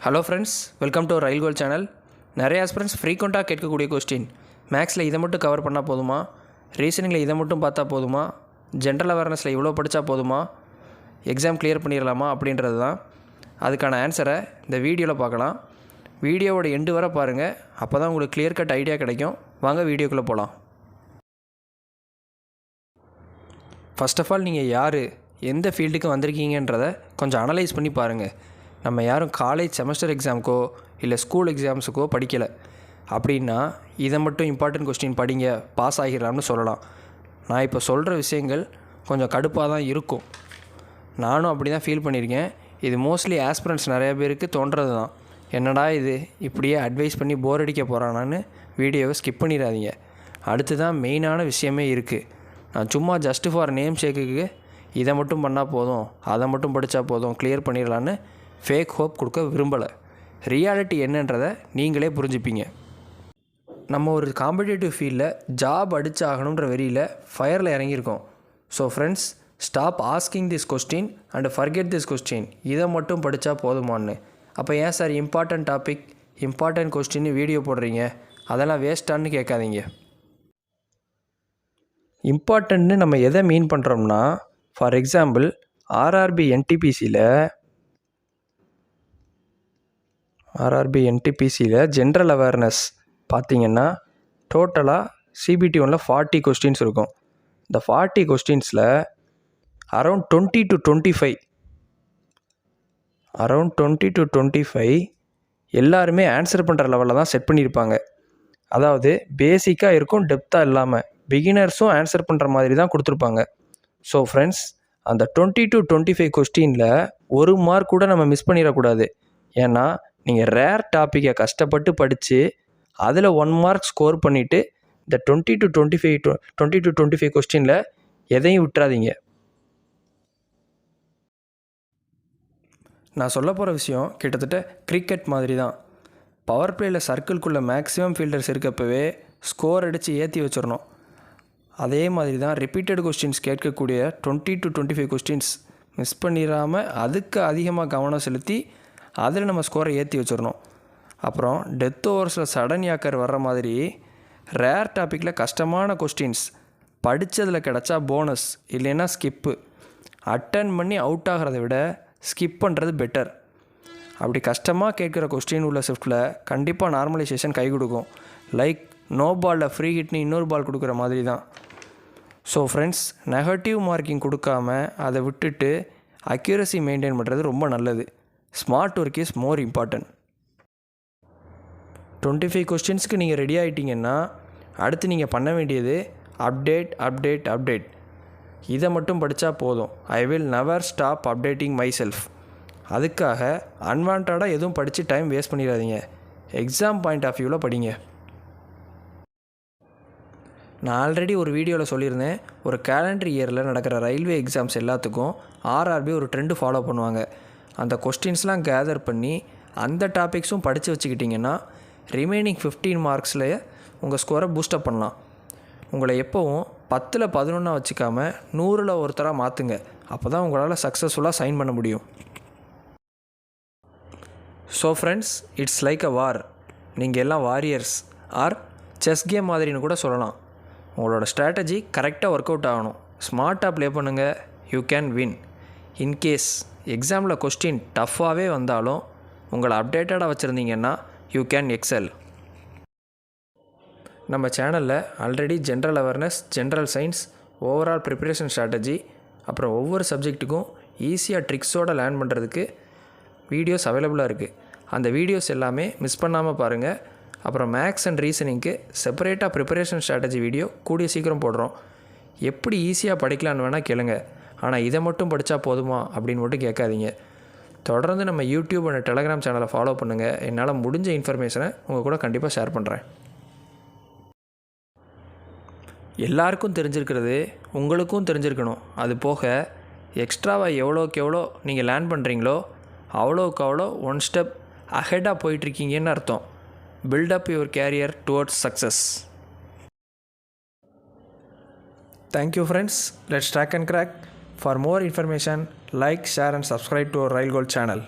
Hello friends, welcome to rail goal channel. நிறைய aspirants ஃப்ரீக்வெண்ட்டாக கேட்கக்கூடிய கொஸ்டின், மேக்ஸில் இதை மட்டும் கவர் பண்ணால் போதுமா, ரீசனிங்கில் இதை மட்டும் பார்த்தா போதுமா, ஜென்ரல் அவேர்னஸில் இவ்வளோ படித்தா போதுமா, எக்ஸாம் கிளியர் பண்ணிடலாமா அப்படின்றது தான். அதுக்கான ஆன்சரை இந்த வீடியோவில் பார்க்கலாம். வீடியோவோட எண்டு வரை பாருங்கள், அப்போ தான் உங்களுக்கு கிளியர் கட் ஐடியா கிடைக்கும். வாங்க வீடியோக்குள்ளே போகலாம். ஃபர்ஸ்ட் ஆஃப் ஆல் நீங்கள் யார், எந்த ஃபீல்டுக்கு வந்திருக்கீங்கன்றதை கொஞ்சம் அனலைஸ் பண்ணி பாருங்கள். நம்ம யாரும் காலேஜ் செமஸ்டர் எக்ஸாமுக்கோ இல்லை ஸ்கூல் எக்ஸாம்ஸுக்கோ படிக்கலை. அப்படின்னா இதை மட்டும் இம்பார்ட்டன்ட் கொஸ்டின் படிங்க, பாஸ் ஆகிடலாம்னு சொல்லலாம். நான் இப்போ சொல்கிற விஷயங்கள் கொஞ்சம் கடுப்பாக தான் இருக்கும். நானும் அப்படி தான் ஃபீல் பண்ணியிருக்கேன். இது மோஸ்ட்லி ஆஸ்பிரண்ட்ஸ் நிறைய பேருக்கு தோன்றது தான். என்னடா இது இப்படியே அட்வைஸ் பண்ணி போர் அடிக்க போகிறானான்னு வீடியோவை ஸ்கிப் பண்ணிடாதீங்க. அடுத்து தான் மெயினான விஷயமே இருக்குது. நான் சும்மா ஜஸ்ட் ஃபார் நேம் ஷேக்குக்கு இதை மட்டும் பண்ணால் போதும், அதை மட்டும் படித்தா போதும், கிளியர் பண்ணிடலான்னு ஃபேக் ஹோப் கொடுக்க விரும்பலை. ரியாலிட்டி என்னன்றதை நீங்களே புரிஞ்சுப்பீங்க. நம்ம ஒரு காம்படிட்டிவ் ஃபீல்டில் ஜாப் அடிச்சாகணுன்ற வெறியில் ஃபயரில் இறங்கியிருக்கோம். So friends, stop asking this question and forget this question. இதை மட்டும் படித்தா போதுமான்னு. அப்போ ஏன் சார் இம்பார்ட்டன்ட் டாபிக், இம்பார்ட்டன்ட் கொஸ்டின்னு வீடியோ போடுறீங்க, அதெல்லாம் வேஸ்ட்டான்னு கேட்காதீங்க. இம்பார்ட்டன்ட்னு நம்ம எதை மீன் பண்ணுறோம்னா, ஃபார் எக்ஸாம்பிள் ஆர்ஆர்பி என்டிபிசியில் ஜென்ரல் அவேர்னஸ் பார்த்திங்கன்னா டோட்டலாக சிபிடி 1ல் 40 கொஸ்டின்ஸ் இருக்கும். இந்த 40 கொஸ்டின்ஸில் அரௌண்ட் 20 to 25 எல்லாருமே ஆன்சர் பண்ணுற லெவலில் தான் செட் பண்ணியிருப்பாங்க. அதாவது பேசிக்காக இருக்கும், டெப்த்தாக இல்லாமல் பிகினர்ஸும் ஆன்சர் பண்ணுற மாதிரி தான் கொடுத்துருப்பாங்க. ஸோ ஃப்ரெண்ட்ஸ், அந்த 20 to 25 கொஸ்டினில் ஒரு மார்க் கூட நம்ம மிஸ் பண்ணிடக்கூடாது. ஏன்னா நீங்கள் ரேர் டாப்பிக்கை கஷ்டப்பட்டு படித்து அதில் 1 மார்க் ஸ்கோர் பண்ணிவிட்டு இந்த 20 to 25 கொஸ்டினில் எதையும் விட்டுறாதீங்க. நான் சொல்ல போகிற விஷயம் கிட்டத்தட்ட கிரிக்கெட் மாதிரி தான். பவர் பிளேயில் சர்க்கிள்குள்ளே மேக்ஸிமம் ஃபீல்டர்ஸ் இருக்கப்பவே ஸ்கோர் அடித்து ஏற்றி வச்சிடணும். அதே மாதிரி தான் ரிப்பீட்டட் கொஸ்டின்ஸ் கேட்கக்கூடிய 20 to 25 கொஸ்டின்ஸ் மிஸ் பண்ணிடாமல் அதுக்கு அதிகமாக கவனம் செலுத்தி அதில் நம்ம ஸ்கோரை ஏற்றி வச்சிடணும். அப்புறம் டெத் ஓவர்ஸில் சடன் யாக்கர் வர்ற மாதிரி ரேர் டாப்பிக்கில் கஷ்டமான கொஸ்டின்ஸ் படித்ததில் கிடச்சா போனஸ், இல்லைன்னா ஸ்கிப்பு. அட்டன் பண்ணி அவுட் ஆகிறத விட ஸ்கிப் பண்ணுறது பெட்டர். அப்படி கஷ்டமாக கேட்குற கொஸ்டின் உள்ள ஷிஃப்ட்டில் கண்டிப்பாக நார்மலைசேஷன் கை கொடுக்கும். லைக் நோ பாலில் ஃப்ரீ ஹிட்னு இன்னொரு பால் கொடுக்குற மாதிரி தான். ஸோ ஃப்ரெண்ட்ஸ், நெகட்டிவ் மார்க்கிங் கொடுக்காம அதை விட்டுட்டு அக்யூரசி மெயின்டைன் பண்ணுறது ரொம்ப நல்லது. Smart work is more important. 25 கொஸ்டின்ஸ்க்கு நீங்கள் ரெடி ஆகிட்டீங்கன்னா அடுத்து நீங்கள் பண்ண வேண்டியது அப்டேட். இதை மட்டும் படித்தா போதும். I will never stop updating my self. அதுக்காக அன்வான்டாக எதுவும் படித்து டைம் வேஸ்ட் பண்ணிடாதீங்க. எக்ஸாம் பாயிண்ட் ஆஃப் வியூவில் படிங்க. நான் ஆல்ரெடி ஒரு வீடியோவில் சொல்லியிருந்தேன், ஒரு கேலண்டர் இயரில் நடக்கிற ரயில்வே எக்ஸாம்ஸ் எல்லாத்துக்கும் ஆர்ஆர்பி ஒரு ட்ரெண்டு ஃபாலோ பண்ணுவாங்க. அந்த கொஸ்டின்ஸ்லாம் கேதர் பண்ணி அந்த டாபிக்ஸும் படித்து வச்சுக்கிட்டிங்கன்னா ரிமைனிங் 15 மார்க்ஸில் உங்கள் ஸ்கோரை பூஸ்டப் பண்ணலாம். உங்களை எப்போவும் 10ல் 11 வச்சுக்காமல் 100ல் ஒருத்தராக மாற்றுங்க. அப்போ தான் உங்களால் சக்ஸஸ்ஃபுல்லாக சைன் பண்ண முடியும். So friends, it's like a war. நீங்கள் எல்லாம் வாரியர்ஸ் ஆர் செஸ் கேம் மாதிரின்னு கூட சொல்லலாம். உங்களோட ஸ்ட்ராட்டஜி கரெக்டாக ஒர்க் அவுட் ஆகணும். ஸ்மார்ட்டாக ப்ளே பண்ணுங்கள், யூ கேன் வின். இன்கேஸ் எக்ஸாமில் கொஸ்டின் டஃப்பாகவே வந்தாலும் உங்களை அப்டேட்டடாக வச்சுருந்தீங்கன்னா யூ கேன் எக்ஸல். நம்ம சேனலில் already general awareness, general science, overall preparation strategy, அப்புறம் ஒவ்வொரு சப்ஜெக்ட்டுக்கும் ஈஸியாக ட்ரிக்ஸோடு லேர்ன் பண்ணுறதுக்கு வீடியோஸ் அவைலபிளாக இருக்குது. அந்த வீடியோஸ் எல்லாமே மிஸ் பண்ணாமல் பாருங்கள். அப்புறம் மேக்ஸ் அண்ட் ரீசனிங்க்கு செப்பரேட்டாக ப்ரிப்பரேஷன் ஸ்ட்ராட்டஜி வீடியோ கூடிய சீக்கிரம் போடுறோம். எப்படி ஈஸியாக படிக்கலான்னு வேணால் கேளுங்க. ஆனால் இதை மட்டும் படித்தா போதுமா அப்படின்னு மட்டும் கேட்காதீங்க. தொடர்ந்து நம்ம யூடியூப் அண்ட் டெலகிராம் சேனலை ஃபாலோ பண்ணுங்கள். என்னால் முடிஞ்ச இன்ஃபர்மேஷனை உங்கள் கூட கண்டிப்பாக ஷேர் பண்ணுறேன். எல்லாருக்கும் தெரிஞ்சிருக்கிறது உங்களுக்கும் தெரிஞ்சிருக்கணும். அது போக எக்ஸ்ட்ராவாக எவ்வளோக்கு எவ்வளோ நீங்கள் லேர்ன் பண்ணுறீங்களோ அவ்வளோக்கு அவ்வளோ 1 ஸ்டெப் அஹெடாக போயிட்டுருக்கீங்கன்னு அர்த்தம். Build up your career towards success. Thank you friends. Let's track and crack. For more information, like, share and subscribe to our Rail Gold channel.